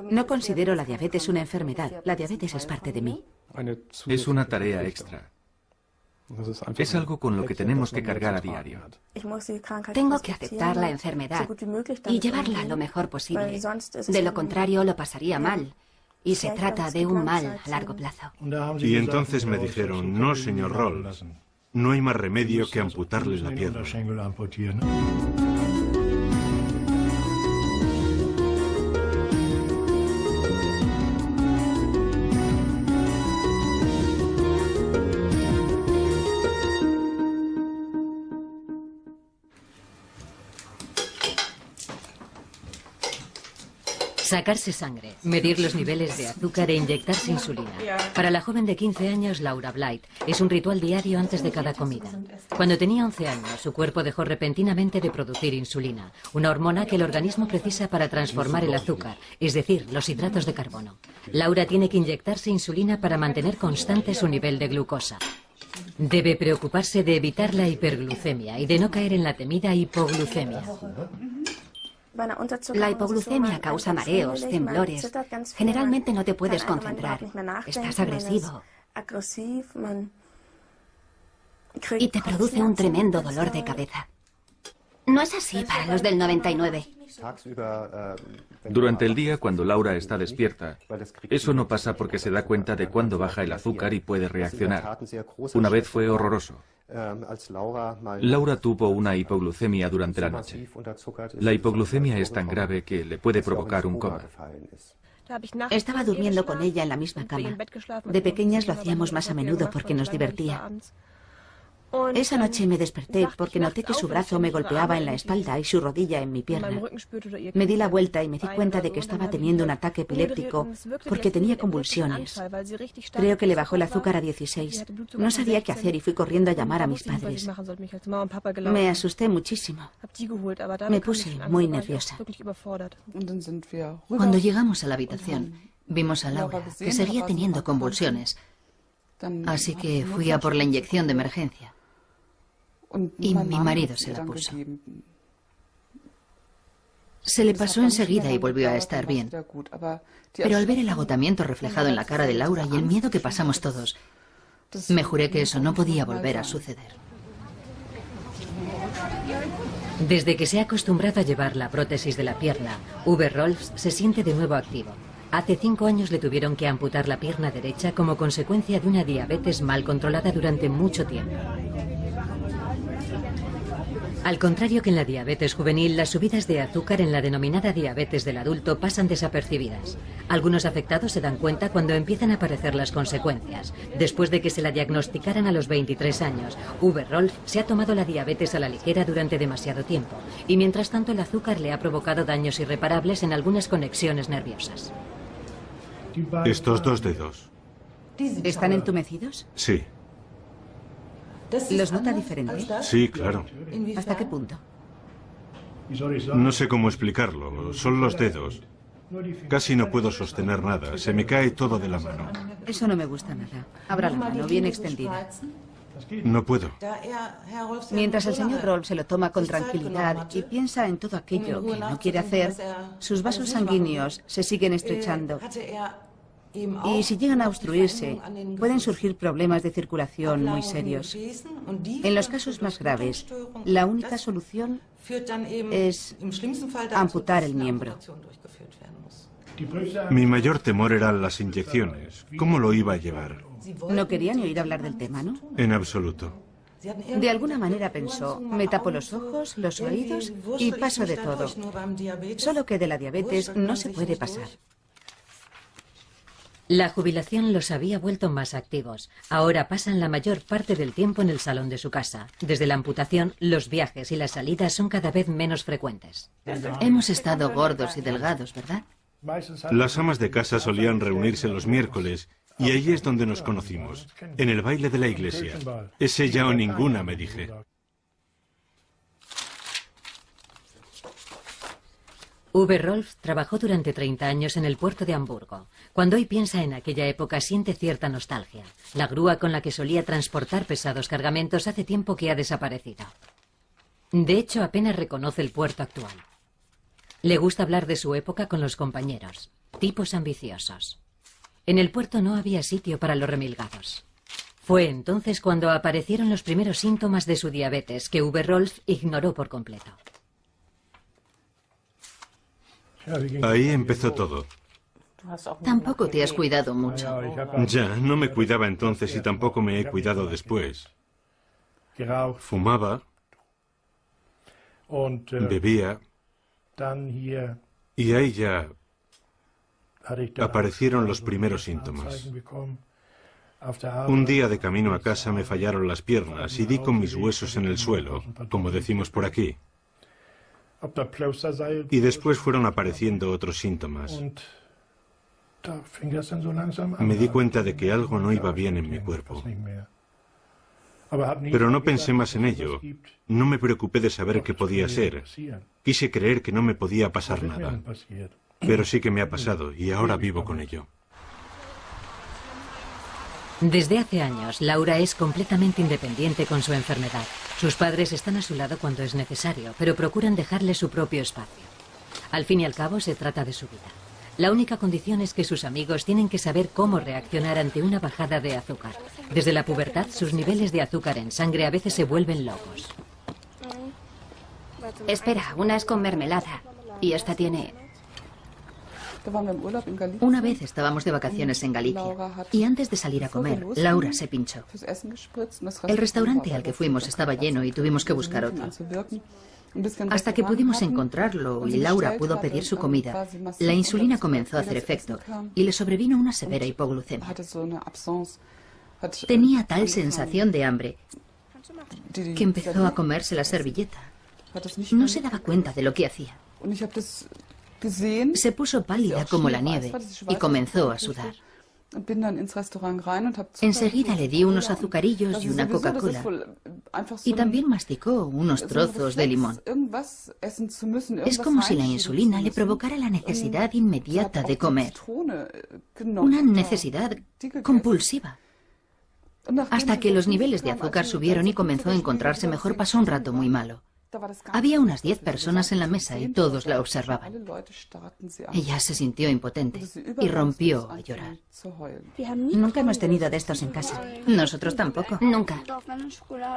No considero la diabetes una enfermedad. La diabetes es parte de mí. Es una tarea extra. Es algo con lo que tenemos que cargar a diario. Tengo que aceptar la enfermedad y llevarla lo mejor posible. De lo contrario, lo pasaría mal. Y se trata de un mal a largo plazo. Y entonces me dijeron, no, señor Rolls, no hay más remedio que amputarle la pierna. Sacarse sangre, medir los niveles de azúcar e inyectarse insulina. Para la joven de 15 años, Laura Blight, es un ritual diario antes de cada comida. Cuando tenía 11 años, su cuerpo dejó repentinamente de producir insulina, una hormona que el organismo precisa para transformar el azúcar, es decir, los hidratos de carbono. Laura tiene que inyectarse insulina para mantener constante su nivel de glucosa. Debe preocuparse de evitar la hiperglucemia y de no caer en la temida hipoglucemia. La hipoglucemia causa mareos, temblores. Generalmente no te puedes concentrar. Estás agresivo. Y te produce un tremendo dolor de cabeza. No es así para los del 99. Durante el día, cuando Laura está despierta, eso no pasa porque se da cuenta de cuándo baja el azúcar y puede reaccionar. Una vez fue horroroso. Laura tuvo una hipoglucemia durante la noche. La hipoglucemia es tan grave que le puede provocar un coma. Estaba durmiendo con ella en la misma cama. De pequeñas lo hacíamos más a menudo porque nos divertía. Esa noche me desperté porque noté que su brazo me golpeaba en la espalda y su rodilla en mi pierna. Me di la vuelta y me di cuenta de que estaba teniendo un ataque epiléptico porque tenía convulsiones. Creo que le bajó el azúcar a 16. No sabía qué hacer y fui corriendo a llamar a mis padres. Me asusté muchísimo. Me puse muy nerviosa. Cuando llegamos a la habitación, vimos a Laura, que seguía teniendo convulsiones. Así que fui a por la inyección de emergencia. Y mi marido se la puso. Se le pasó enseguida y volvió a estar bien. Pero al ver el agotamiento reflejado en la cara de Laura y el miedo que pasamos todos, me juré que eso no podía volver a suceder. Desde que se ha acostumbrado a llevar la prótesis de la pierna, Uwe Rolfs se siente de nuevo activo. Hace 5 años le tuvieron que amputar la pierna derecha como consecuencia de una diabetes mal controlada durante mucho tiempo. Al contrario que en la diabetes juvenil, las subidas de azúcar en la denominada diabetes del adulto pasan desapercibidas. Algunos afectados se dan cuenta cuando empiezan a aparecer las consecuencias. Después de que se la diagnosticaran a los 23 años, Uwe Rolf se ha tomado la diabetes a la ligera durante demasiado tiempo. Y mientras tanto el azúcar le ha provocado daños irreparables en algunas conexiones nerviosas. Estos 2 dedos. ¿Están entumecidos? Sí. ¿Los nota diferente? Sí, claro. ¿Hasta qué punto? No sé cómo explicarlo. Son los dedos. Casi no puedo sostener nada. Se me cae todo de la mano. Eso no me gusta nada. Abra la mano, bien extendida. No puedo. Mientras el señor Rolf se lo toma con tranquilidad y piensa en todo aquello que no quiere hacer, sus vasos sanguíneos se siguen estrechando. Y si llegan a obstruirse, pueden surgir problemas de circulación muy serios. En los casos más graves, la única solución es amputar el miembro. Mi mayor temor eran las inyecciones. ¿Cómo lo iba a llevar? No quería ni oír hablar del tema, ¿no? En absoluto. De alguna manera pensó, me tapo los ojos, los oídos y paso de todo. Solo que de la diabetes no se puede pasar. La jubilación los había vuelto más activos. Ahora pasan la mayor parte del tiempo en el salón de su casa. Desde la amputación, los viajes y las salidas son cada vez menos frecuentes. Hemos estado gordos y delgados, ¿verdad? Las amas de casa solían reunirse los miércoles y allí es donde nos conocimos, en el baile de la iglesia. Es ella o ninguna, me dije. Uwe Rolf trabajó durante 30 años en el puerto de Hamburgo. Cuando hoy piensa en aquella época siente cierta nostalgia. La grúa con la que solía transportar pesados cargamentos hace tiempo que ha desaparecido. De hecho, apenas reconoce el puerto actual. Le gusta hablar de su época con los compañeros. tipos ambiciosos. En el puerto no había sitio para los remilgados. Fue entonces cuando aparecieron los primeros síntomas de su diabetes, que Uwe Rolf ignoró por completo. Ahí empezó todo. Tampoco te has cuidado mucho. Ya, no me cuidaba entonces y tampoco me he cuidado después. Fumaba, bebía, y ahí ya aparecieron los primeros síntomas. Un día de camino a casa me fallaron las piernas y di con mis huesos en el suelo, como decimos por aquí. Y después fueron apareciendo otros síntomas. Me di cuenta de que algo no iba bien en mi cuerpo. Pero no pensé más en ello. No me preocupé de saber qué podía ser. Quise creer que no me podía pasar nada. Pero sí que me ha pasado y ahora vivo con ello. Desde hace años, Laura es completamente independiente con su enfermedad. Sus padres están a su lado cuando es necesario, pero procuran dejarle su propio espacio. Al fin y al cabo, se trata de su vida. La única condición es que sus amigos tienen que saber cómo reaccionar ante una bajada de azúcar. Desde la pubertad, sus niveles de azúcar en sangre a veces se vuelven locos. Espera, una es con mermelada. Y esta tiene... Una vez estábamos de vacaciones en Galicia y antes de salir a comer, Laura se pinchó. El restaurante al que fuimos estaba lleno y tuvimos que buscar otro. Hasta que pudimos encontrarlo y Laura pudo pedir su comida, la insulina comenzó a hacer efecto y le sobrevino una severa hipoglucemia. Tenía tal sensación de hambre que empezó a comerse la servilleta. No se daba cuenta de lo que hacía. Se puso pálida como la nieve y comenzó a sudar. Enseguida le di unos azucarillos y una Coca-Cola y también masticó unos trozos de limón. Es como si la insulina le provocara la necesidad inmediata de comer, una necesidad compulsiva. Hasta que los niveles de azúcar subieron y comenzó a encontrarse mejor, pasó un rato muy malo. Había unas 10 personas en la mesa y todos la observaban. Ella se sintió impotente y rompió a llorar. Nunca hemos tenido de estos en casa. Nosotros tampoco. Nunca.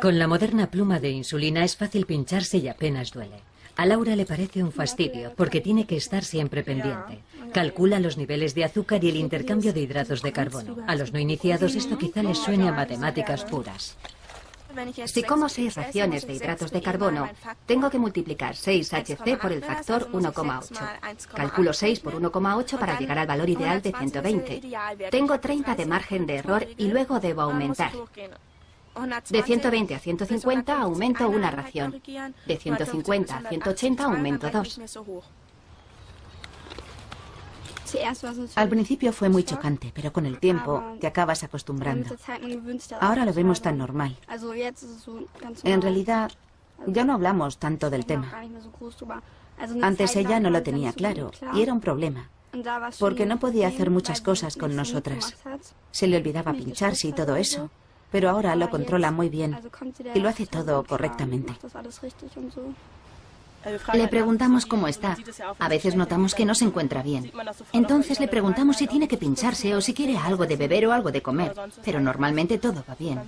Con la moderna pluma de insulina es fácil pincharse y apenas duele. A Laura le parece un fastidio porque tiene que estar siempre pendiente. Calcula los niveles de azúcar y el intercambio de hidratos de carbono. A los no iniciados esto quizá les suene a matemáticas puras. Si como 6 raciones de hidratos de carbono, tengo que multiplicar 6HC por el factor 1,8. Calculo 6 por 1,8 para llegar al valor ideal de 120. Tengo 30 de margen de error y luego debo aumentar. De 120 a 150 aumento una ración. De 150 a 180 aumento 2. Al principio fue muy chocante, pero con el tiempo te acabas acostumbrando. Ahora lo vemos tan normal. En realidad, ya no hablamos tanto del tema. Antes ella no lo tenía claro y era un problema, porque no podía hacer muchas cosas con nosotras. Se le olvidaba pincharse y todo eso, pero ahora lo controla muy bien y lo hace todo correctamente. Le preguntamos cómo está. A veces notamos que no se encuentra bien. Entonces le preguntamos si tiene que pincharse o si quiere algo de beber o algo de comer. Pero normalmente todo va bien.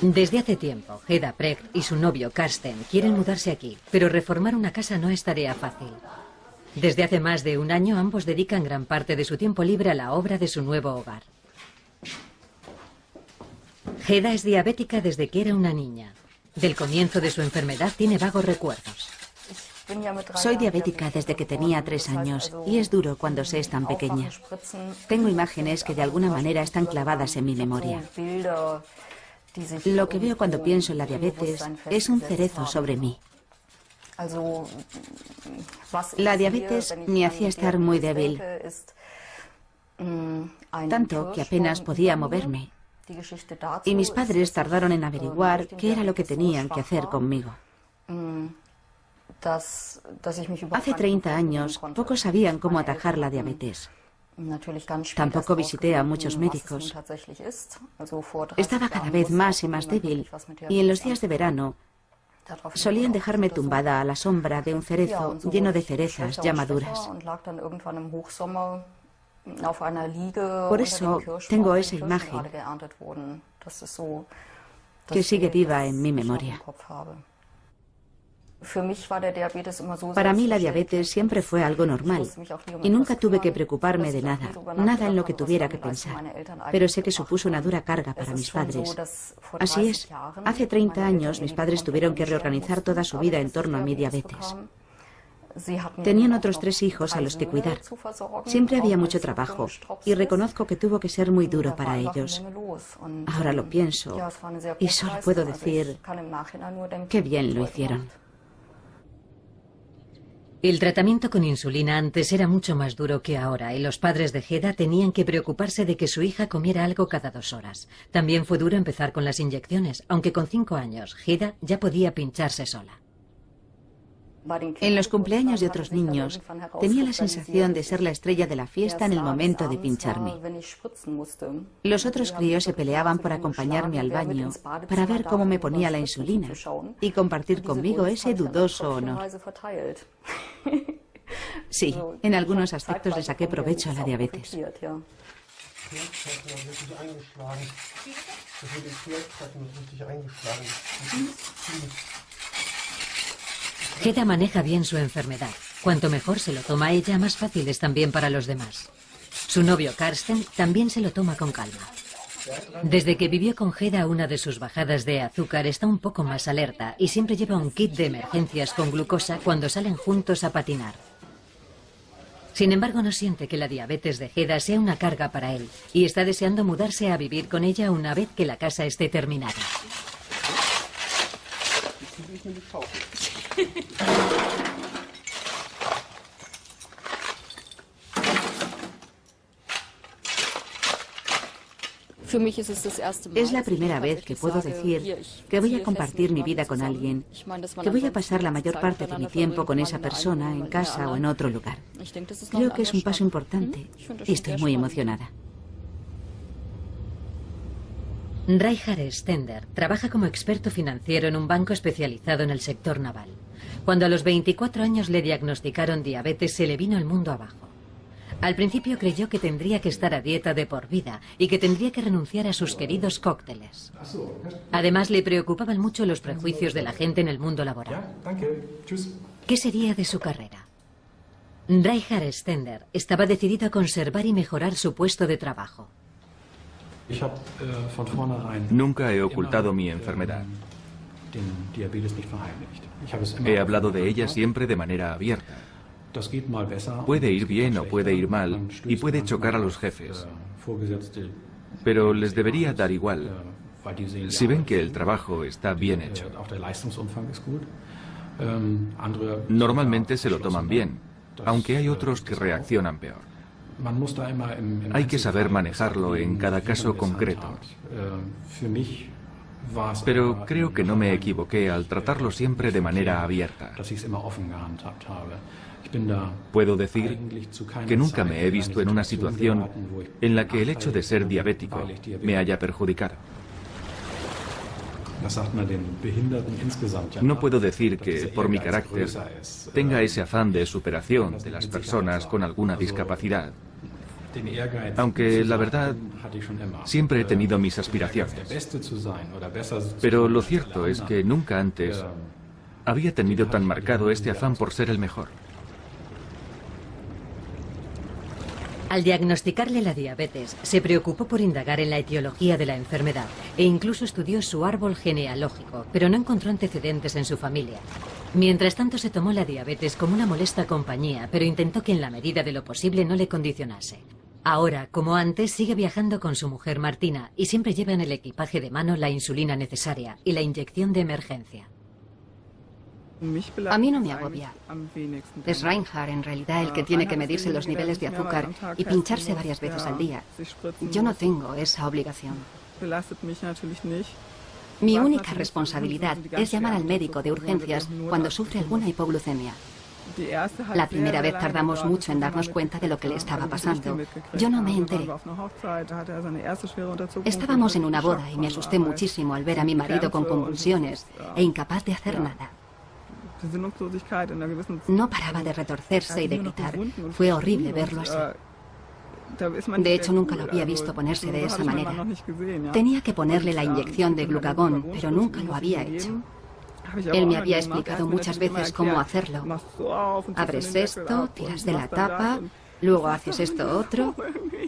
Desde hace tiempo, Hedda Precht y su novio Karsten quieren mudarse aquí, pero reformar una casa no es tarea fácil. Desde hace más de un año ambos dedican gran parte de su tiempo libre a la obra de su nuevo hogar. Hedda es diabética desde que era una niña. Del comienzo de su enfermedad tiene vagos recuerdos. Soy diabética desde que tenía 3 años y es duro cuando se es tan pequeña. Tengo imágenes que de alguna manera están clavadas en mi memoria. Lo que veo cuando pienso en la diabetes es un cerezo sobre mí. La diabetes me hacía estar muy débil, tanto que apenas podía moverme. Y mis padres tardaron en averiguar qué era lo que tenían que hacer conmigo. Hace 30 años, pocos sabían cómo atajar la diabetes. Tampoco visité a muchos médicos. Estaba cada vez más y más débil, y en los días de verano Solían dejarme tumbada a la sombra de un cerezo lleno de cerezas ya maduras. Por eso tengo esa imagen que sigue viva en mi memoria. Para mí la diabetes siempre fue algo normal y nunca tuve que preocuparme de nada, nada en lo que tuviera que pensar. Pero sé que supuso una dura carga para mis padres. Así es, hace 30 años mis padres tuvieron que reorganizar toda su vida en torno a mi diabetes. Tenían otros 3 hijos a los que cuidar. Siempre había mucho trabajo y reconozco que tuvo que ser muy duro para ellos. Ahora lo pienso y solo puedo decir qué bien lo hicieron. El tratamiento con insulina antes era mucho más duro que ahora y los padres de Hedda tenían que preocuparse de que su hija comiera algo cada 2 horas. También fue duro empezar con las inyecciones, aunque con 5 años Hedda ya podía pincharse sola. En los cumpleaños de otros niños tenía la sensación de ser la estrella de la fiesta en el momento de pincharme. Los otros críos se peleaban por acompañarme al baño para ver cómo me ponía la insulina y compartir conmigo ese dudoso honor. Sí, en algunos aspectos le saqué provecho a la diabetes. Hedda maneja bien su enfermedad. Cuanto mejor se lo toma ella, más fácil es también para los demás. Su novio Karsten también se lo toma con calma. Desde que vivió con Hedda una de sus bajadas de azúcar está un poco más alerta y siempre lleva un kit de emergencias con glucosa cuando salen juntos a patinar. Sin embargo, no siente que la diabetes de Hedda sea una carga para él y está deseando mudarse a vivir con ella una vez que la casa esté terminada. Es la primera vez que puedo decir que voy a compartir mi vida con alguien, que voy a pasar la mayor parte de mi tiempo con esa persona en casa o en otro lugar. Creo que es un paso importante y estoy muy emocionada. Reinhard Stender trabaja como experto financiero en un banco especializado en el sector naval. Cuando a los 24 años le diagnosticaron diabetes, se le vino el mundo abajo. Al principio creyó que tendría que estar a dieta de por vida y que tendría que renunciar a sus queridos cócteles. Además, le preocupaban mucho los prejuicios de la gente en el mundo laboral. ¿Qué sería de su carrera? Reinhard Stender estaba decidido a conservar y mejorar su puesto de trabajo. Nunca he ocultado mi enfermedad. He hablado de ella siempre de manera abierta. Puede ir bien o puede ir mal y puede chocar a los jefes. Pero les debería dar igual si ven que el trabajo está bien hecho. Normalmente se lo toman bien, aunque hay otros que reaccionan peor. Hay que saber manejarlo en cada caso concreto. Pero creo que no me equivoqué al tratarlo siempre de manera abierta. Puedo decir que nunca me he visto en una situación en la que el hecho de ser diabético me haya perjudicado. No puedo decir que, por mi carácter, tenga ese afán de superación de las personas con alguna discapacidad. Aunque, la verdad, siempre he tenido mis aspiraciones. Pero lo cierto es que nunca antes había tenido tan marcado este afán por ser el mejor. Al diagnosticarle la diabetes, se preocupó por indagar en la etiología de la enfermedad e incluso estudió su árbol genealógico, pero no encontró antecedentes en su familia. Mientras tanto, se tomó la diabetes como una molesta compañía, pero intentó que en la medida de lo posible no le condicionase. Ahora, como antes, sigue viajando con su mujer Martina y siempre lleva en el equipaje de mano la insulina necesaria y la inyección de emergencia. A mí no me agobia. Es Reinhard, en realidad, el que tiene que medirse los niveles de azúcar y pincharse varias veces al día. Yo no tengo esa obligación. Mi única responsabilidad es llamar al médico de urgencias cuando sufre alguna hipoglucemia. La primera vez tardamos mucho en darnos cuenta de lo que le estaba pasando. Yo no me enteré. Estábamos en una boda y me asusté muchísimo al ver a mi marido con convulsiones e incapaz de hacer nada. No paraba de retorcerse y de gritar. Fue horrible verlo así. De hecho, nunca lo había visto ponerse de esa manera. Tenía que ponerle la inyección de glucagón, pero nunca lo había hecho. Él me había explicado muchas veces cómo hacerlo. Abres esto, tiras de la tapa, luego haces esto otro.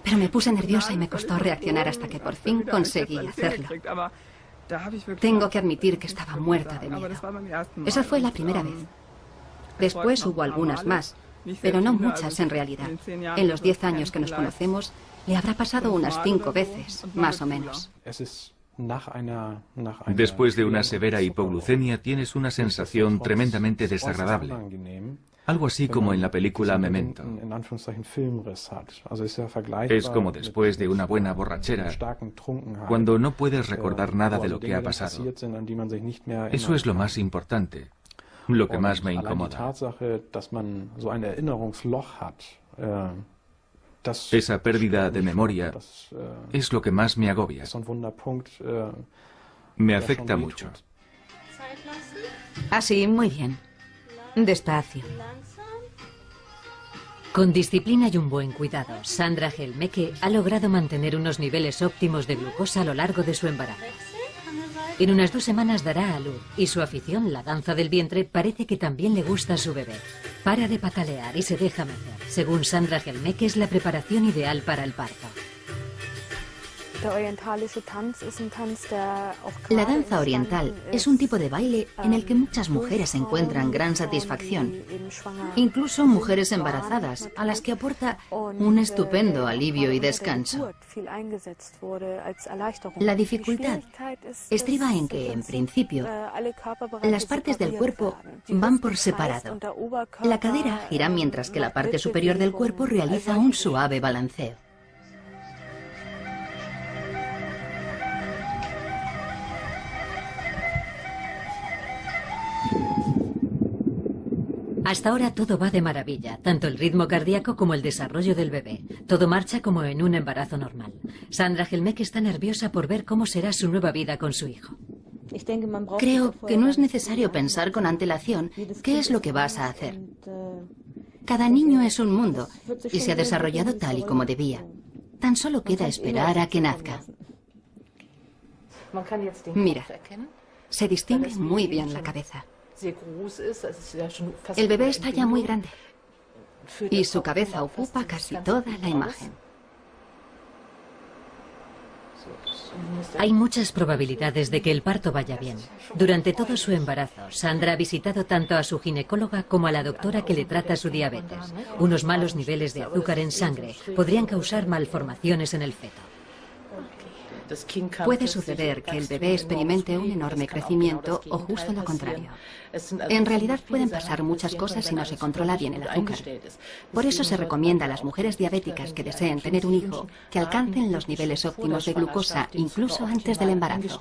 Pero me puse nerviosa y me costó reaccionar hasta que por fin conseguí hacerlo. Tengo que admitir que estaba muerta de miedo. Esa fue la primera vez. Después hubo algunas más, pero no muchas en realidad. En los 10 años que nos conocemos, le habrá pasado unas 5 veces, más o menos. Después de una severa hipoglucemia tienes una sensación tremendamente desagradable. Algo así como en la película Memento. Es como después de una buena borrachera, cuando no puedes recordar nada de lo que ha pasado. Eso es lo más importante, lo que más me incomoda. Esa pérdida de memoria es lo que más me agobia. Me afecta mucho. Así, muy bien. Despacio. Con disciplina y un buen cuidado, Sandra Helmeke ha logrado mantener unos niveles óptimos de glucosa a lo largo de su embarazo. En unas 2 semanas dará a luz y su afición, la danza del vientre, parece que también le gusta a su bebé. Para de patalear y se deja mecer. Según Sandra Helmeke, es la preparación ideal para el parto. La danza oriental es un tipo de baile en el que muchas mujeres encuentran gran satisfacción, incluso mujeres embarazadas, a las que aporta un estupendo alivio y descanso. La dificultad estriba en que, en principio, las partes del cuerpo van por separado. La cadera gira mientras que la parte superior del cuerpo realiza un suave balanceo. Hasta ahora todo va de maravilla, tanto el ritmo cardíaco como el desarrollo del bebé. Todo marcha como en un embarazo normal. Sandra Helmeke está nerviosa por ver cómo será su nueva vida con su hijo. Creo que no es necesario pensar con antelación qué es lo que vas a hacer. Cada niño es un mundo y se ha desarrollado tal y como debía. Tan solo queda esperar a que nazca. Mira, se distingue muy bien la cabeza. El bebé está ya muy grande y su cabeza ocupa casi toda la imagen. Hay muchas probabilidades de que el parto vaya bien. Durante todo su embarazo, Sandra ha visitado tanto a su ginecóloga como a la doctora que le trata su diabetes. Unos malos niveles de azúcar en sangre podrían causar malformaciones en el feto. Puede suceder que el bebé experimente un enorme crecimiento o justo lo contrario. En realidad pueden pasar muchas cosas si no se controla bien el azúcar. Por eso se recomienda a las mujeres diabéticas que deseen tener un hijo que alcancen los niveles óptimos de glucosa incluso antes del embarazo.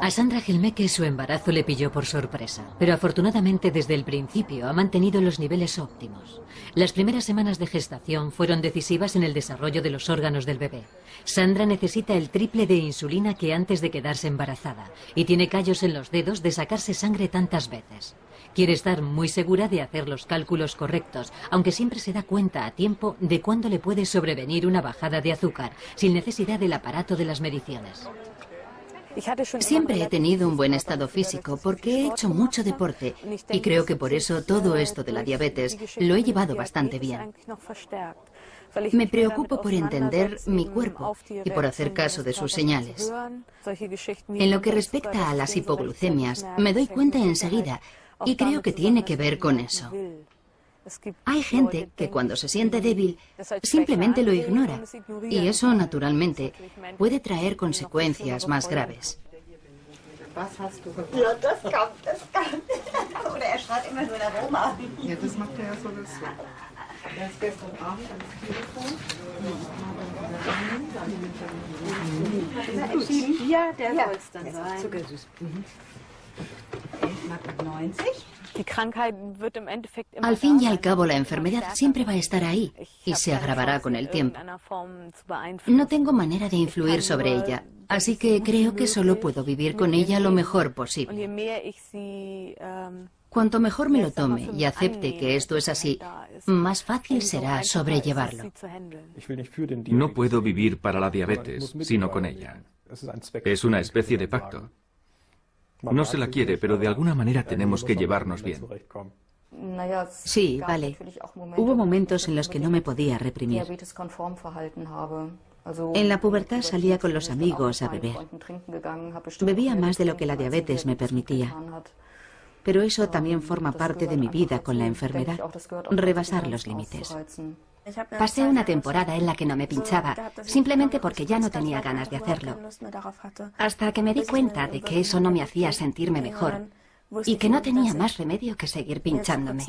A Sandra Helmeke su embarazo le pilló por sorpresa, pero afortunadamente desde el principio ha mantenido los niveles óptimos. Las primeras semanas de gestación fueron decisivas en el desarrollo de los órganos del bebé. Sandra necesita el triple de insulina que antes de quedarse embarazada y tiene callos en los dedos de sacarse sangre tantas veces. Quiere estar muy segura de hacer los cálculos correctos, aunque siempre se da cuenta a tiempo de cuándo le puede sobrevenir una bajada de azúcar, sin necesidad del aparato de las mediciones. Siempre he tenido un buen estado físico porque he hecho mucho deporte y creo que por eso todo esto de la diabetes lo he llevado bastante bien. Me preocupo por entender mi cuerpo y por hacer caso de sus señales. En lo que respecta a las hipoglucemias, me doy cuenta enseguida y creo que tiene que ver con eso. Hay gente que cuando se siente débil simplemente lo ignora y eso naturalmente puede traer consecuencias más graves. Al fin y al cabo, la enfermedad siempre va a estar ahí y se agravará con el tiempo. No tengo manera de influir sobre ella, así que creo que solo puedo vivir con ella lo mejor posible. Cuanto mejor me lo tome y acepte que esto es así, más fácil será sobrellevarlo. No puedo vivir para la diabetes, sino con ella. Es una especie de pacto. No se la quiere, pero de alguna manera tenemos que llevarnos bien. Sí, vale. Hubo momentos en los que no me podía reprimir. En la pubertad salía con los amigos a beber. Bebía más de lo que la diabetes me permitía. Pero eso también forma parte de mi vida con la enfermedad, rebasar los límites. Pasé una temporada en la que no me pinchaba, simplemente porque ya no tenía ganas de hacerlo. Hasta que me di cuenta de que eso no me hacía sentirme mejor y que no tenía más remedio que seguir pinchándome.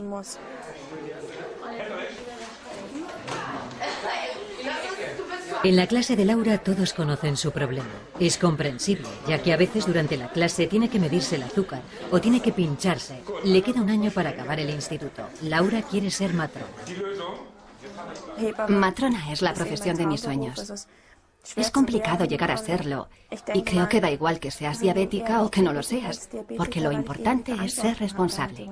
En la clase de Laura todos conocen su problema. Es comprensible, ya que a veces durante la clase tiene que medirse el azúcar o tiene que pincharse. Le queda un año para acabar el instituto. Laura quiere ser matrona. Matrona es la profesión de mis sueños. Es complicado llegar a serlo y creo que da igual que seas diabética o que no lo seas, porque lo importante es ser responsable.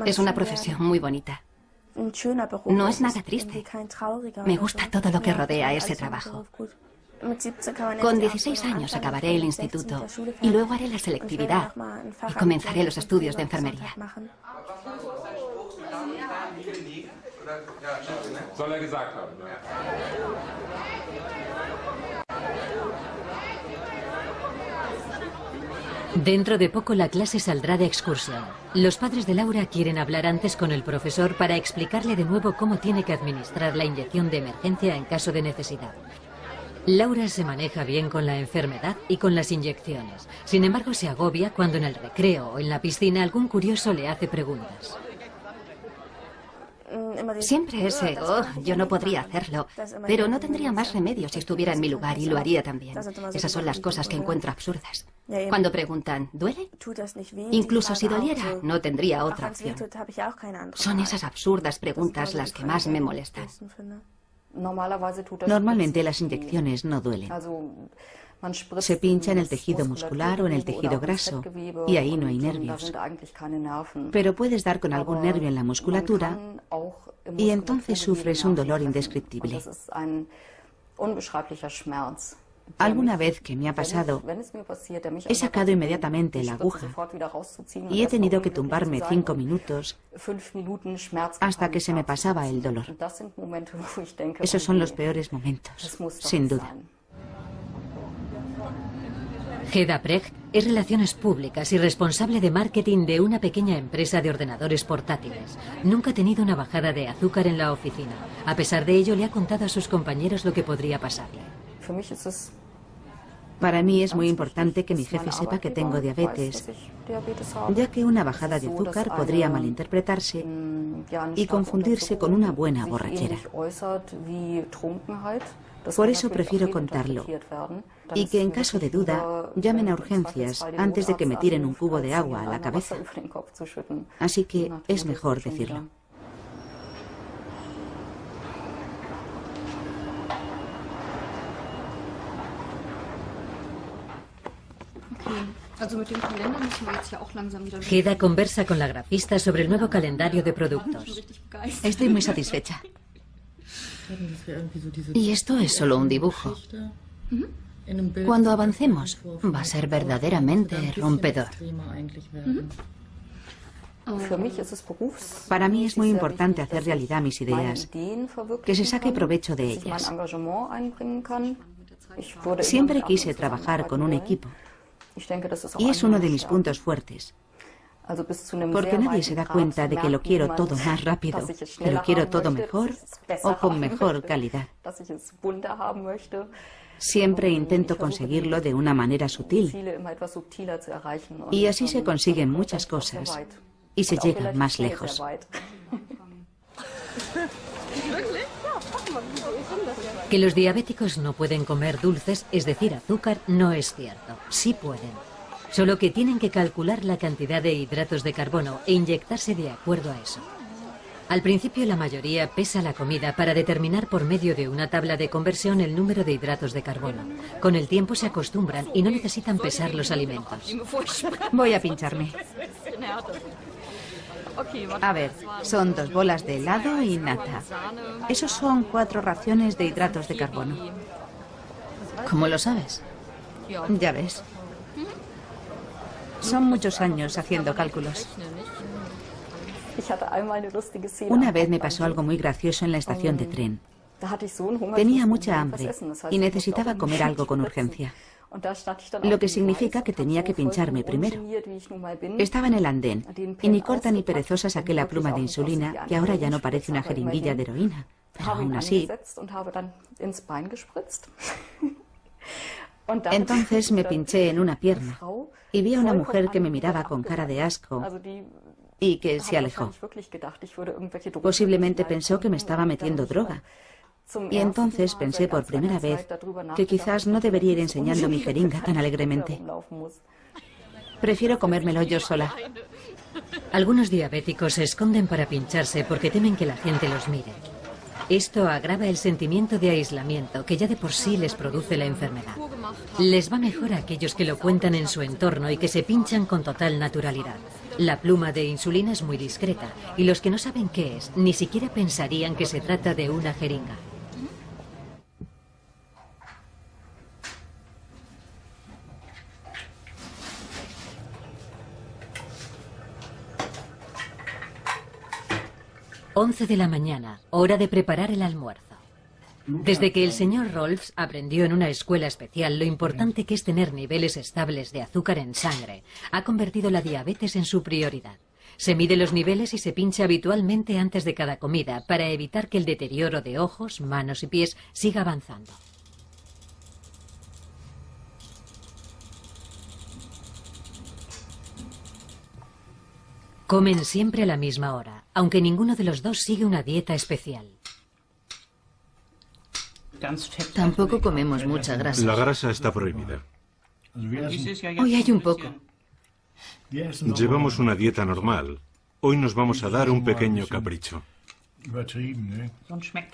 Es una profesión muy bonita. No es nada triste. Me gusta todo lo que rodea ese trabajo. Con 16 años acabaré el instituto y luego haré la selectividad y comenzaré los estudios de enfermería. Dentro de poco la clase saldrá de excursión. Los padres de Laura quieren hablar antes con el profesor para explicarle de nuevo cómo tiene que administrar la inyección de emergencia en caso de necesidad. Laura se maneja bien con la enfermedad y con las inyecciones. Sin embargo, se agobia cuando en el recreo o en la piscina algún curioso le hace preguntas. Siempre ese, yo no podría hacerlo, pero no tendría más remedio si estuviera en mi lugar y lo haría también. Esas son las cosas que encuentro absurdas. Cuando preguntan, ¿duele? Incluso si doliera, no tendría otra opción. Son esas absurdas preguntas las que más me molestan. Normalmente las inyecciones no duelen. Se pincha en el tejido muscular o en el tejido graso y ahí no hay nervios. Pero puedes dar con algún nervio en la musculatura y entonces sufres un dolor indescriptible. Alguna vez que me ha pasado, he sacado inmediatamente la aguja y he tenido que tumbarme 5 minutos hasta que se me pasaba el dolor. Esos son los peores momentos, sin duda. Hedda Precht es Relaciones Públicas y responsable de marketing de una pequeña empresa de ordenadores portátiles. Nunca ha tenido una bajada de azúcar en la oficina. A pesar de ello, le ha contado a sus compañeros lo que podría pasarle. Para mí es muy importante que mi jefe sepa que tengo diabetes, ya que una bajada de azúcar podría malinterpretarse y confundirse con una buena borrachera. Por eso prefiero contarlo y que en caso de duda llamen a urgencias antes de que me tiren un cubo de agua a la cabeza. Así que es mejor decirlo. Hedda conversa con la grafista sobre el nuevo calendario de productos. Estoy muy satisfecha. Y esto es solo un dibujo. Cuando avancemos, va a ser verdaderamente rompedor. Para mí es muy importante hacer realidad mis ideas, que se saque provecho de ellas. Siempre quise trabajar con un equipo y es uno de mis puntos fuertes. Porque nadie se da cuenta de que lo quiero todo más rápido, que lo quiero todo mejor o con mejor calidad. Siempre intento conseguirlo de una manera sutil. Y así se consiguen muchas cosas y se llega más lejos. Que los diabéticos no pueden comer dulces, es decir, azúcar, no es cierto. Sí pueden. Solo que tienen que calcular la cantidad de hidratos de carbono e inyectarse de acuerdo a eso. Al principio la mayoría pesa la comida para determinar por medio de una tabla de conversión el número de hidratos de carbono. Con el tiempo se acostumbran y no necesitan pesar los alimentos. Voy a pincharme. A ver, son 2 bolas de helado y nata. Esos son 4 raciones de hidratos de carbono. ¿Cómo lo sabes? Ya ves. Son muchos años haciendo cálculos. Una vez me pasó algo muy gracioso en la estación de tren. Tenía mucha hambre y necesitaba comer algo con urgencia. Lo que significa que tenía que pincharme primero. Estaba en el andén y ni corta ni perezosa saqué la pluma de insulina, que ahora ya no parece una jeringuilla de heroína. Pero aún así... Entonces me pinché en una pierna y vi a una mujer que me miraba con cara de asco y que se alejó. Posiblemente pensó que me estaba metiendo droga. Y entonces pensé por primera vez que quizás no debería ir enseñando mi jeringa tan alegremente. Prefiero comérmelo yo sola. Algunos diabéticos se esconden para pincharse porque temen que la gente los mire. Esto agrava el sentimiento de aislamiento que ya de por sí les produce la enfermedad. Les va mejor a aquellos que lo cuentan en su entorno y que se pinchan con total naturalidad. La pluma de insulina es muy discreta y los que no saben qué es ni siquiera pensarían que se trata de una jeringa. Once de la mañana, hora de preparar el almuerzo. Desde que el señor Rolfs aprendió en una escuela especial lo importante que es tener niveles estables de azúcar en sangre, ha convertido la diabetes en su prioridad. Se mide los niveles y se pincha habitualmente antes de cada comida para evitar que el deterioro de ojos, manos y pies siga avanzando. Comen siempre a la misma hora, aunque ninguno de los dos sigue una dieta especial. Tampoco comemos mucha grasa. La grasa está prohibida. Hoy hay un poco. Llevamos una dieta normal. Hoy nos vamos a dar un pequeño capricho.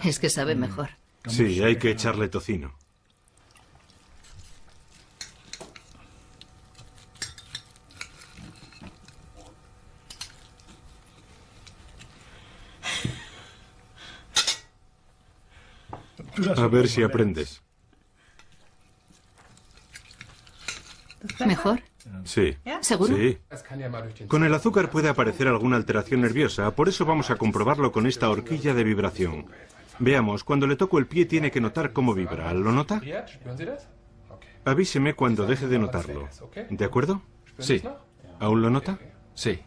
Es que sabe mejor. Sí, hay que echarle tocino. A ver si aprendes. ¿Mejor? Sí. ¿Seguro? Sí. Con el azúcar puede aparecer alguna alteración nerviosa, por eso vamos a comprobarlo con esta horquilla de vibración. Veamos, cuando le toco el pie tiene que notar cómo vibra. ¿Lo nota? Avíseme cuando deje de notarlo. ¿De acuerdo? Sí. ¿Aún lo nota? Sí.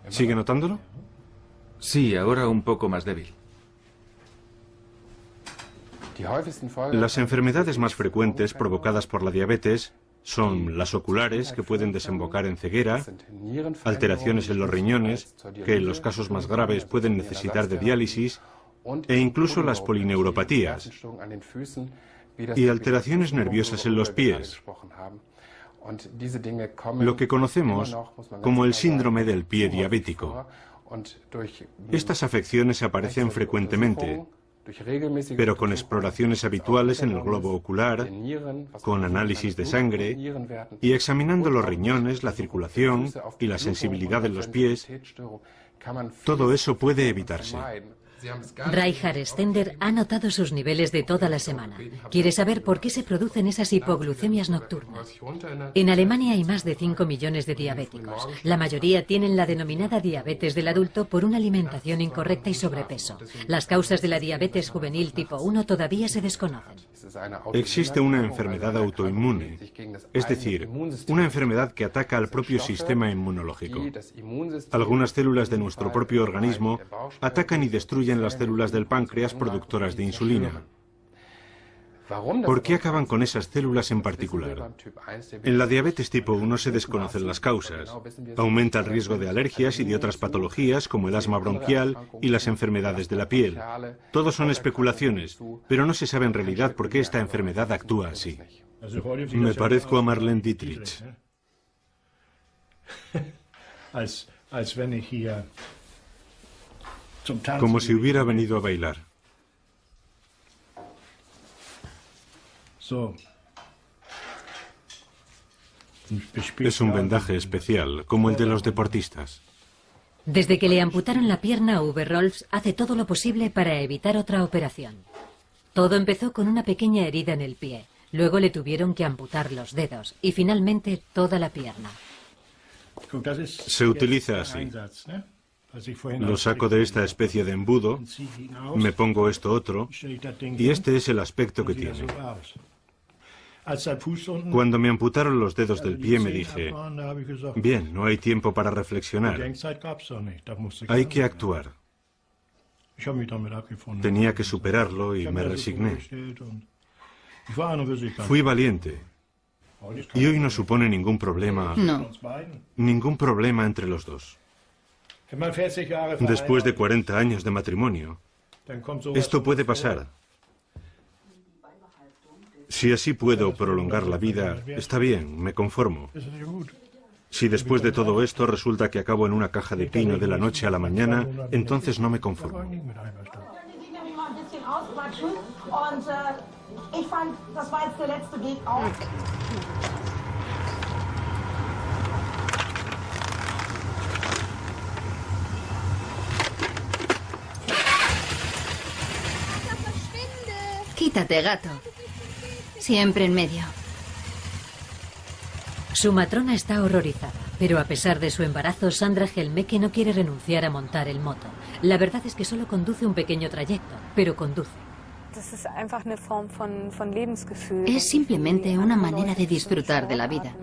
¿Sigue notándolo? Sí, ahora un poco más débil. Las enfermedades más frecuentes provocadas por la diabetes son las oculares, que pueden desembocar en ceguera, alteraciones en los riñones, que en los casos más graves pueden necesitar de diálisis, e incluso las polineuropatías, y alteraciones nerviosas en los pies, lo que conocemos como el síndrome del pie diabético. Estas afecciones aparecen frecuentemente, pero con exploraciones habituales en el globo ocular, con análisis de sangre y examinando los riñones, la circulación y la sensibilidad en los pies, todo eso puede evitarse. Reinhard Stender ha notado sus niveles de toda la semana. Quiere saber por qué se producen esas hipoglucemias nocturnas. En Alemania hay más de 5 millones de diabéticos. La mayoría tienen la denominada diabetes del adulto por una alimentación incorrecta y sobrepeso. Las causas de la diabetes juvenil tipo 1 todavía se desconocen. Existe una enfermedad autoinmune, es decir, una enfermedad que ataca al propio sistema inmunológico. Algunas células de nuestro propio organismo atacan y destruyen las células del páncreas productoras de insulina. ¿Por qué acaban con esas células en particular? En la diabetes tipo 1 se desconocen las causas. Aumenta el riesgo de alergias y de otras patologías como el asma bronquial y las enfermedades de la piel. Todos son especulaciones, pero no se sabe en realidad por qué esta enfermedad actúa así. Me parezco a Marlene Dietrich. Como si hubiera venido a bailar. Es un vendaje especial, como el de los deportistas. Desde que le amputaron la pierna, Uwe Rolfs hace todo lo posible para evitar otra operación. Todo empezó con una pequeña herida en el pie. Luego le tuvieron que amputar los dedos y finalmente toda la pierna. Se utiliza así. Lo saco de esta especie de embudo, me pongo esto otro, y este es el aspecto que tiene. Cuando me amputaron los dedos del pie me dije, bien, no hay tiempo para reflexionar, hay que actuar. Tenía que superarlo y me resigné. Fui valiente. Y hoy no supone ningún problema. No. Ningún problema entre los dos. Después de 40 años de matrimonio, esto puede pasar. Si así puedo prolongar la vida, está bien, me conformo. Si después de todo esto resulta que acabo en una caja de pino de la noche a la mañana, entonces no me conformo. Quítate, gato. Siempre en medio. Su matrona está horrorizada, pero a pesar de su embarazo, Sandra Helmeke no quiere renunciar a montar el moto. La verdad es que solo conduce un pequeño trayecto, pero conduce. Es simplemente una manera de disfrutar de la vida.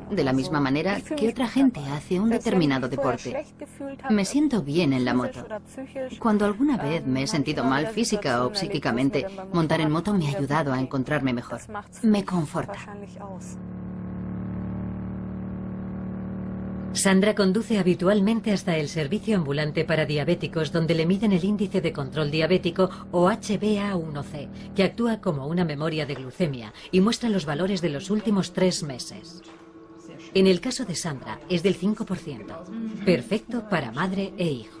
De la misma manera que otra gente hace un determinado deporte. Me siento bien en la moto. Cuando alguna vez me he sentido mal física o psíquicamente, montar en moto me ha ayudado a encontrarme mejor. Me conforta. Sandra conduce habitualmente hasta el servicio ambulante para diabéticos, donde le miden el índice de control diabético o HbA1c, que actúa como una memoria de glucemia y muestra los valores de los últimos 3 meses. En el caso de Sandra es del 5%, perfecto para madre e hijo.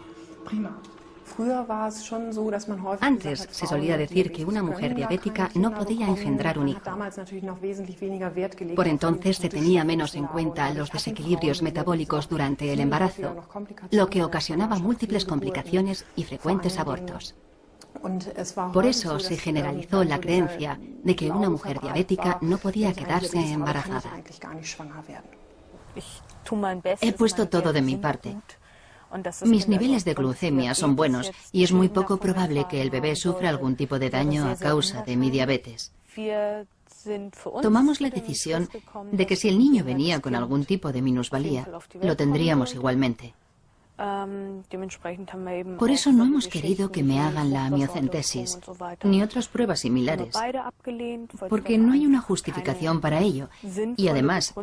Antes se solía decir que una mujer diabética no podía engendrar un hijo. Por entonces se tenía menos en cuenta los desequilibrios metabólicos durante el embarazo, lo que ocasionaba múltiples complicaciones y frecuentes abortos. Por eso se generalizó la creencia de que una mujer diabética no podía quedarse embarazada. He puesto todo de mi parte. Mis niveles de glucemia son buenos y es muy poco probable que el bebé sufra algún tipo de daño a causa de mi diabetes. Tomamos la decisión de que si el niño venía con algún tipo de minusvalía, lo tendríamos igualmente. Por eso no hemos querido que me hagan la amiocentesis, ni otras pruebas similares, porque no hay una justificación para ello, y además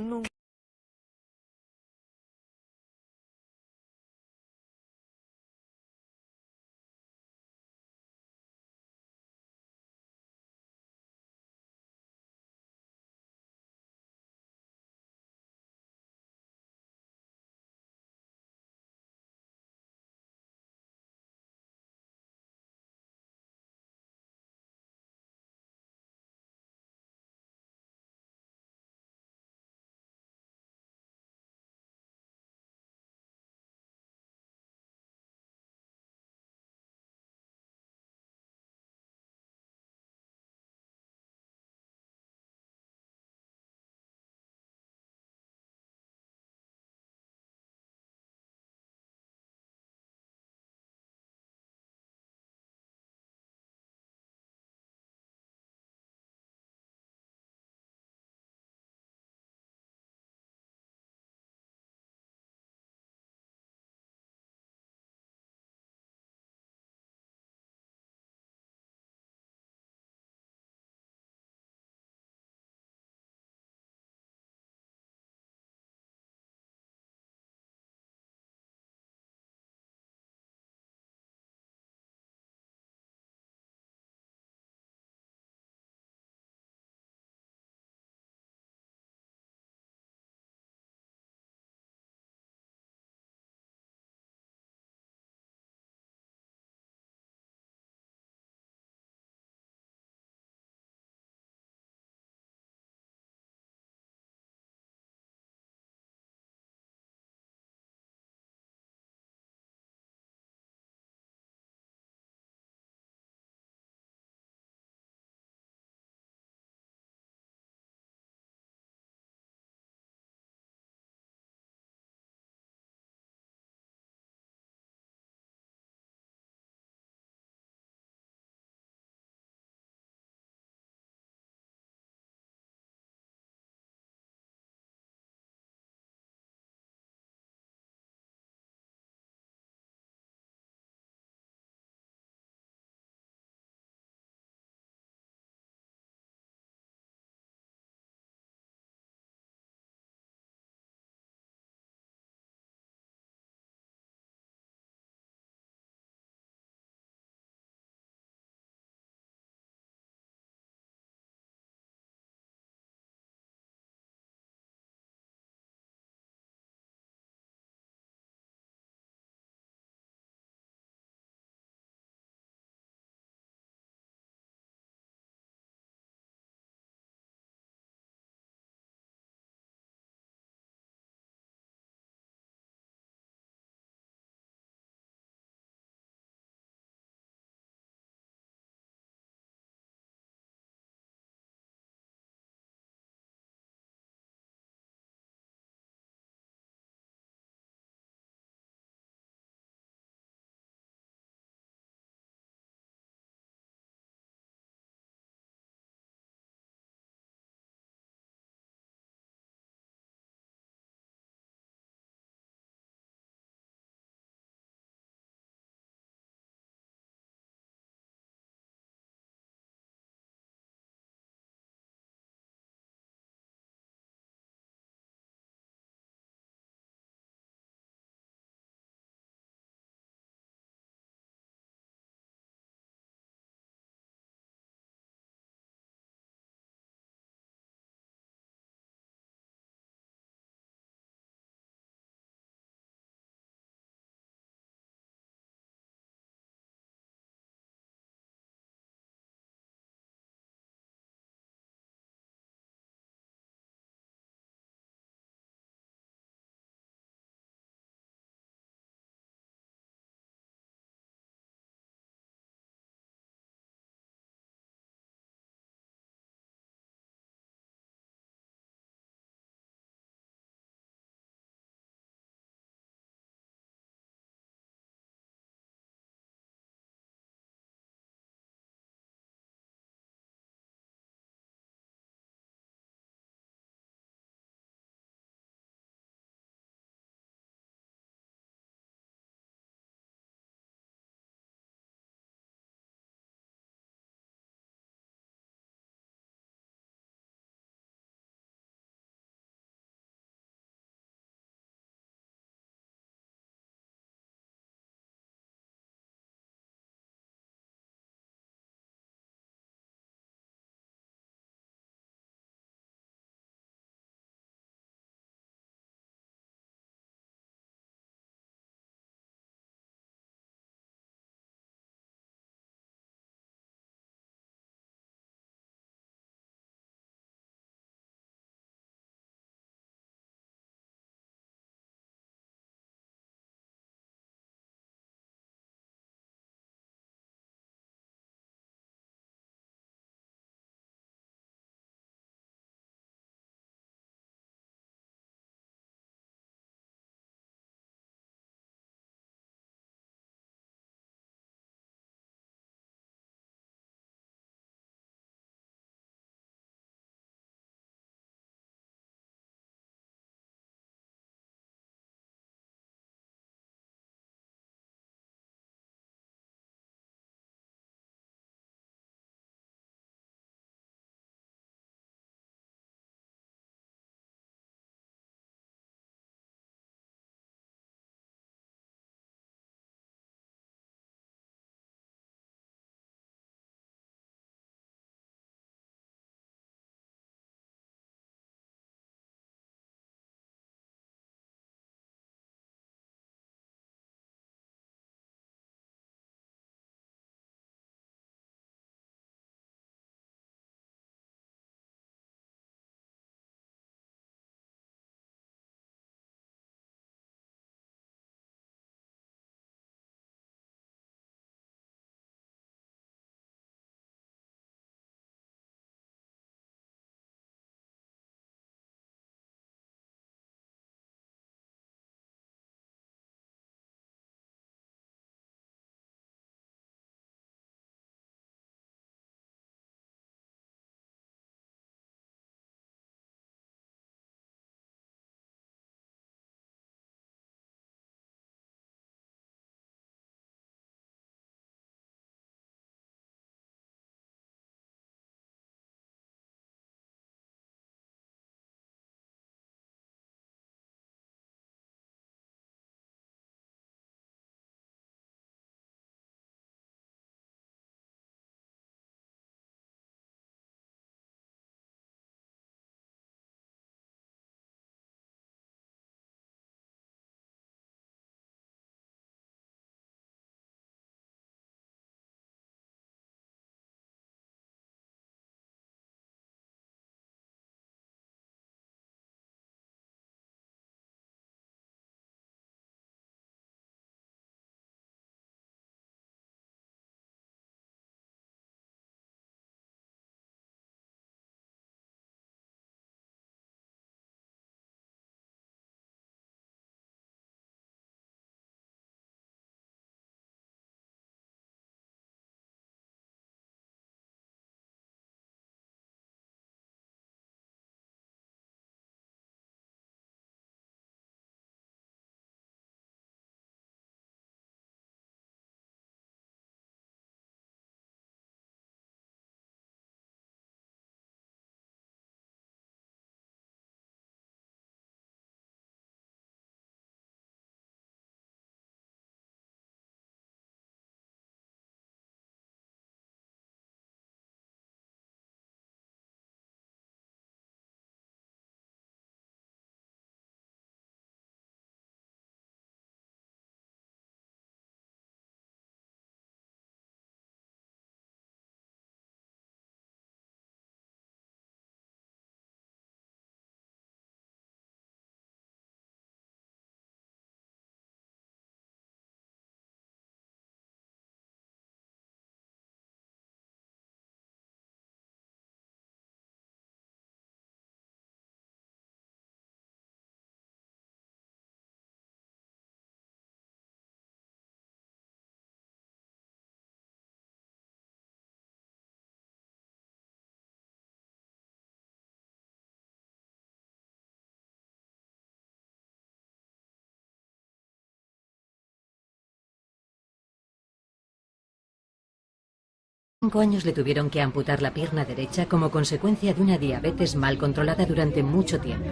5 años le tuvieron que amputar la pierna derecha como consecuencia de una diabetes mal controlada durante mucho tiempo.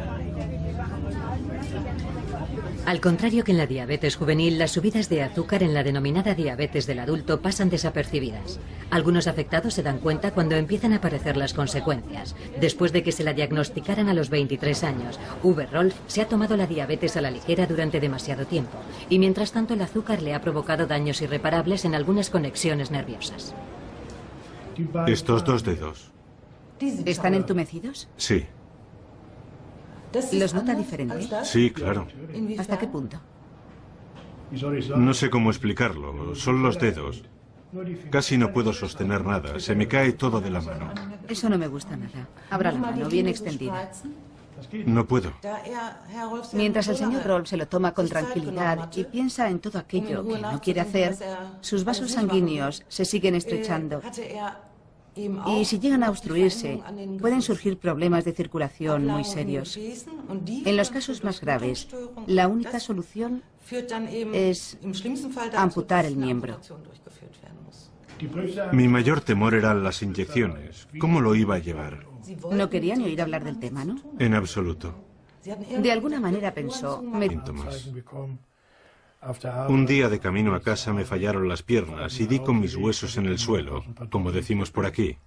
Al contrario que en la diabetes juvenil, las subidas de azúcar en la denominada diabetes del adulto pasan desapercibidas. Algunos afectados se dan cuenta cuando empiezan a aparecer las consecuencias. Después de que se la diagnosticaran a los 23 años, Uwe Rolf se ha tomado la diabetes a la ligera durante demasiado tiempo. Y mientras tanto el azúcar le ha provocado daños irreparables en algunas conexiones nerviosas. Estos 2 dedos. ¿Están entumecidos? Sí. ¿Los nota diferente? Sí, claro. ¿Hasta qué punto? No sé cómo explicarlo. Son los dedos. Casi no puedo sostener nada. Se me cae todo de la mano. Eso no me gusta nada. Abra la mano, bien extendida. No puedo. Mientras el señor Rolf se lo toma con tranquilidad y piensa en todo aquello que no quiere hacer, sus vasos sanguíneos se siguen estrechando. Y si llegan a obstruirse, pueden surgir problemas de circulación muy serios. En los casos más graves, la única solución es amputar el miembro. Mi mayor temor eran las inyecciones. ¿Cómo lo iba a llevar? No quería ni oír hablar del tema, ¿no? En absoluto. De alguna manera pensó, Síntomas. Un día de camino a casa me fallaron las piernas y di con mis huesos en el suelo, como decimos por aquí.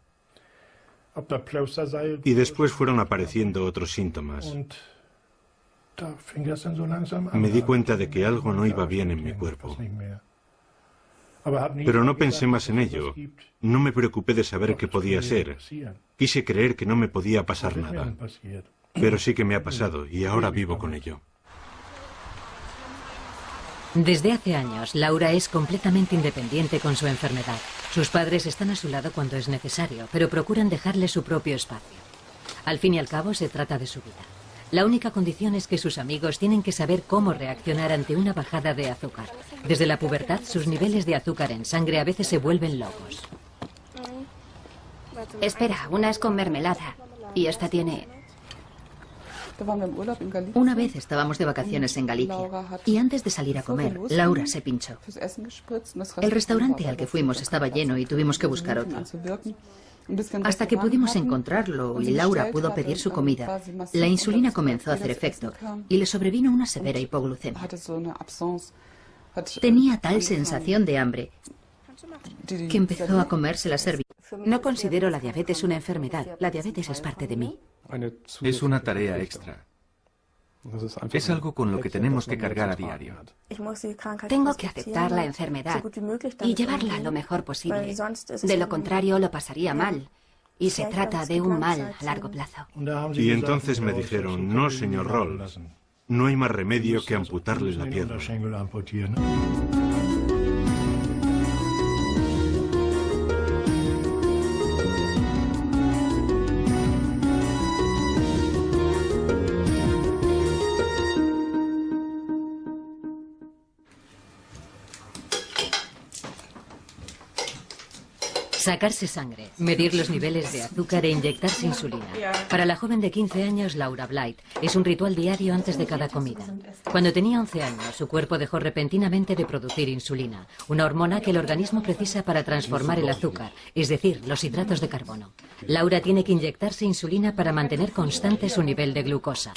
Y después fueron apareciendo otros síntomas. Me di cuenta de que algo no iba bien en mi cuerpo. Pero no pensé más en ello. No me preocupé de saber qué podía ser. Quise creer que no me podía pasar nada. Pero sí que me ha pasado y ahora vivo con ello. Desde hace años, Laura es completamente independiente con su enfermedad. Sus padres están a su lado cuando es necesario, pero procuran dejarle su propio espacio. Al fin y al cabo, se trata de su vida. La única condición es que sus amigos tienen que saber cómo reaccionar ante una bajada de azúcar. Desde la pubertad, sus niveles de azúcar en sangre a veces se vuelven locos. Espera, una es con mermelada. Y esta tiene... Una vez estábamos de vacaciones en Galicia y antes de salir a comer, Laura se pinchó. El restaurante al que fuimos estaba lleno y tuvimos que buscar otro. Hasta que pudimos encontrarlo y Laura pudo pedir su comida, la insulina comenzó a hacer efecto y le sobrevino una severa hipoglucemia. Tenía tal sensación de hambre que empezó a comerse la servilleta. No considero la diabetes una enfermedad. La diabetes es parte de mí. Es una tarea extra. Es algo con lo que tenemos que cargar a diario. Tengo que aceptar la enfermedad y llevarla lo mejor posible. De lo contrario, lo pasaría mal. Y se trata de un mal a largo plazo. Y entonces me dijeron, no, señor Rolf, no hay más remedio que amputarle la pierna. Sacarse sangre, medir los niveles de azúcar e inyectarse insulina. Para la joven de 15 años, Laura Blight, es un ritual diario antes de cada comida. Cuando tenía 11 años, su cuerpo dejó repentinamente de producir insulina, una hormona que el organismo precisa para transformar el azúcar, es decir, los hidratos de carbono. Laura tiene que inyectarse insulina para mantener constante su nivel de glucosa.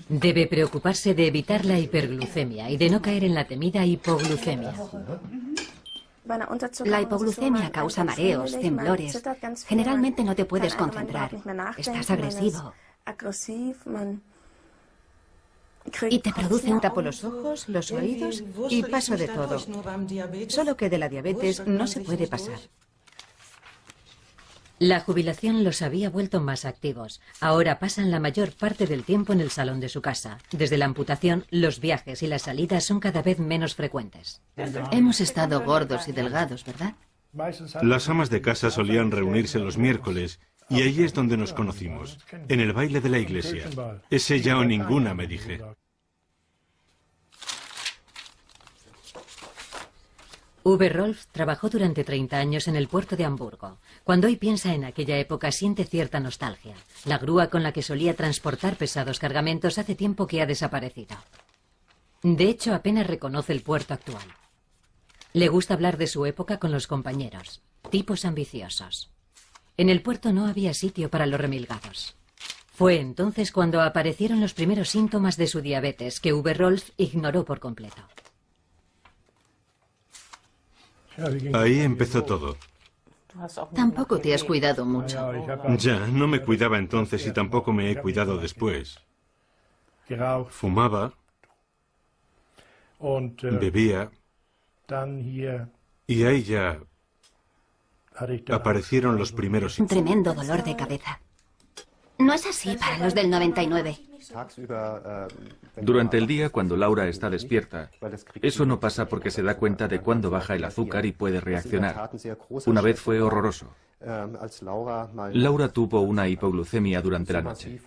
Debe preocuparse de evitar la hiperglucemia y de no caer en la temida hipoglucemia. La hipoglucemia causa mareos, temblores. Generalmente no te puedes concentrar. Estás agresivo. Y te produce un tapo los ojos, los oídos y paso de todo. Solo que de la diabetes no se puede pasar. La jubilación los había vuelto más activos. Ahora pasan la mayor parte del tiempo en el salón de su casa. Desde la amputación, los viajes y las salidas son cada vez menos frecuentes. Hemos estado gordos y delgados, ¿verdad? Las amas de casa solían reunirse los miércoles y ahí es donde nos conocimos, en el baile de la iglesia. Es ella o ninguna, me dije. Uwe Rolf trabajó durante 30 años en el puerto de Hamburgo. Cuando hoy piensa en aquella época siente cierta nostalgia. La grúa con la que solía transportar pesados cargamentos hace tiempo que ha desaparecido. De hecho, apenas reconoce el puerto actual. Le gusta hablar de su época con los compañeros. Tipos ambiciosos. En el puerto no había sitio para los remilgados. Fue entonces cuando aparecieron los primeros síntomas de su diabetes, que Uwe Rolf ignoró por completo. Ahí empezó todo. Tampoco te has cuidado mucho. Ya, no me cuidaba entonces y tampoco me he cuidado después. Fumaba, bebía, y ahí ya aparecieron los primeros Un síntomas. tremendo dolor de cabeza. No es así para los del 99. Durante el día, cuando Laura está despierta, eso no pasa porque se da cuenta de cuándo baja el azúcar y puede reaccionar. Una vez fue horroroso. Laura tuvo una hipoglucemia durante la noche.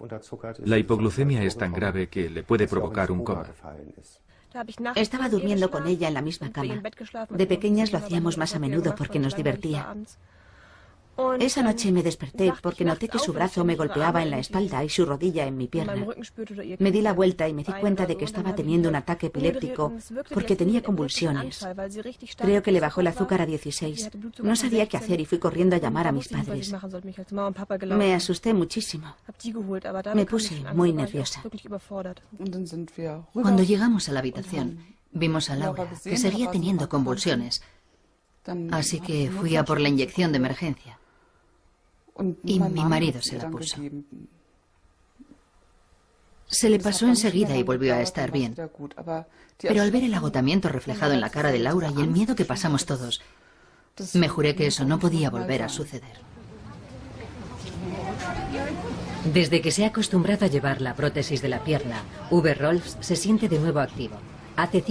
La hipoglucemia es tan grave que le puede provocar un coma. Estaba durmiendo con ella en la misma cama. De pequeñas lo hacíamos más a menudo porque nos divertía. Esa noche me desperté porque noté que su brazo me golpeaba en la espalda y su rodilla en mi pierna. Me di la vuelta y me di cuenta de que estaba teniendo un ataque epiléptico porque tenía convulsiones. Creo que le bajó el azúcar a 16. No sabía qué hacer y fui corriendo a llamar a mis padres. Me asusté muchísimo. Me puse muy nerviosa. Cuando llegamos a la habitación, vimos a Laura, que seguía teniendo convulsiones. Así que fui a por la inyección de emergencia. Y mi marido se la puso. Se le pasó enseguida y volvió a estar bien. Pero al ver el agotamiento reflejado en la cara de Laura y el miedo que pasamos todos, me juré que eso no podía volver a suceder. Desde que se ha acostumbrado a llevar la prótesis de la pierna, Uwe Rolf se siente de nuevo activo. Hace